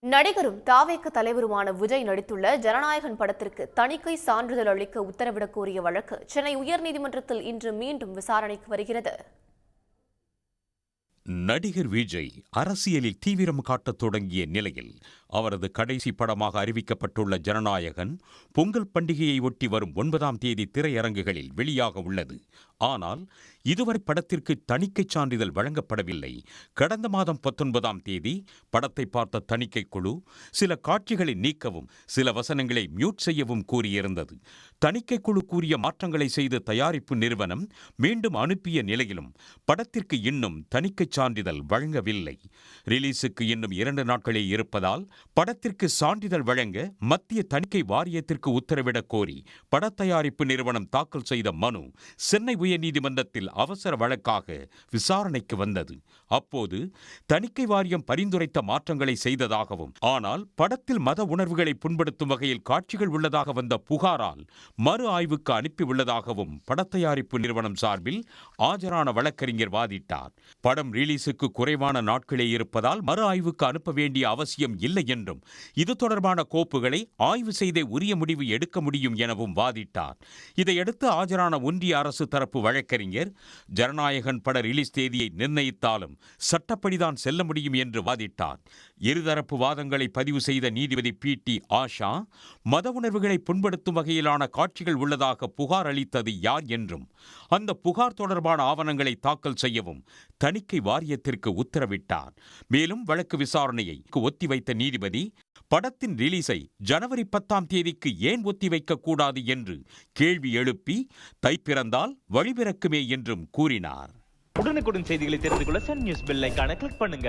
நடிகரும் தாவேக தலைவருமான விஜய் நடித்துள்ள ஜனநாயகன் படத்திற்கு தணிக்கை சான்றிதழ் அளிக்க உத்தரவிடக் கோரிய வழக்கு சென்னை உயர்நீதிமன்றத்தில் இன்று மீண்டும் விசாரணைக்கு வருகிறது. நடிகர் விஜய் அரசியலில் தீவிரம் காட்டத் தொடங்கிய நிலையில் அவரது கடைசி படமாக அறிவிக்கப்பட்டுள்ள ஜனநாயகன் பொங்கல் பண்டிகையை ஒட்டி வரும் 9ஆம் தேதி திரையரங்குகளில் வெளியாக உள்ளது. ஆனால் இதுவரை படத்திற்கு தணிக்கை சான்றிதழ் வழங்கப்படவில்லை. கடந்த மாதம் 19ஆம் தேதி படத்தை பார்த்த தணிக்கை குழு சில காட்சிகளை நீக்கவும் சில வசனங்களை மியூட் செய்யவும் கூறியிருந்தது. தணிக்கை குழு கூறிய மாற்றங்களை செய்த தயாரிப்பு நிறுவனம் மீண்டும் அனுப்பிய நிலையிலும் படத்திற்கு இன்னும் தணிக்கை சான்றிதழ் வழங்கவில்லை. ரிலீஸுக்கு இன்னும் 2 நாட்களே இருப்பதால் படத்திற்கு சான்றிதழ் வழங்க மத்திய தணிக்கை வாரியத்திற்கு உத்தரவிடக் கோரி படத்தயாரிப்பு நிறுவனம் தாக்கல் செய்த மனு சென்னை உயர்நீதிமன்றத்தில் அவசர வழக்காக விசாரணைக்கு வந்தது. அப்போது தணிக்கை வாரியம் பரிந்துரைத்த மாற்றங்களை செய்ததாகவும், ஆனால் படத்தில் மத உணர்வுகளை புண்படுத்தும் வகையில் காட்சிகள் உள்ளதாக வந்த புகாரால் மறு ஆய்வுக்கு அனுப்பியுள்ளதாகவும் படத்தயாரிப்பு நிறுவனம் சார்பில் ஆஜரான வழக்கறிஞர் வாதிட்டார். படம் ரிலீஸுக்கு குறைவான நாட்களே இருப்பதால் மறு ஆய்வுக்கு அனுப்ப வேண்டிய அவசியம் இல்லை என்றும், இது தொடர்பான கோப்புகளை ஆய்வு செய்தே உரிய முடிவு எடுக்க முடியும் எனவும் வாதிட்டார். இதையடுத்து ஆஜரான ஒன்றிய அரசு தரப்பு வழக்கறிஞர் ஜனநாயகன் பட ரிலீஸ் தேதியை நிர்ணயித்தாலும் சட்டப்படிதான் செல்ல முடியும் என்று வாதிட்டார். இருதரப்பு வாதங்களை பதிவு செய்த நீதிபதி பி.டி. ஆஷா, மத உணர்வுகளை புண்படுத்தும் வகையிலான காட்சிகள் உள்ளதாக புகார் அளித்தது யார் என்றும், அந்த புகார் தொடர்பான ஆவணங்களை தாக்கல் செய்யவும் தணிக்கை வாரியத்திற்கு உத்தரவிட்டார். மேலும் வழக்கு விசாரணையை ஒத்திவைத்த நீதிபதி படத்தின் ரிலீஸை ஜனவரி 10ஆம் தேதிக்கு ஏன் ஒத்திவைக்க கூடாது என்று கேள்வி எழுப்பி தை பிறந்தால் வழிபிறக்குமே என்றும் கூறினார். உடனுக்குடன் செய்திகளை தெரிந்து கொள்ள சன் நியூஸ் பெல் ஐகானை கிளிக் பண்ணுங்க.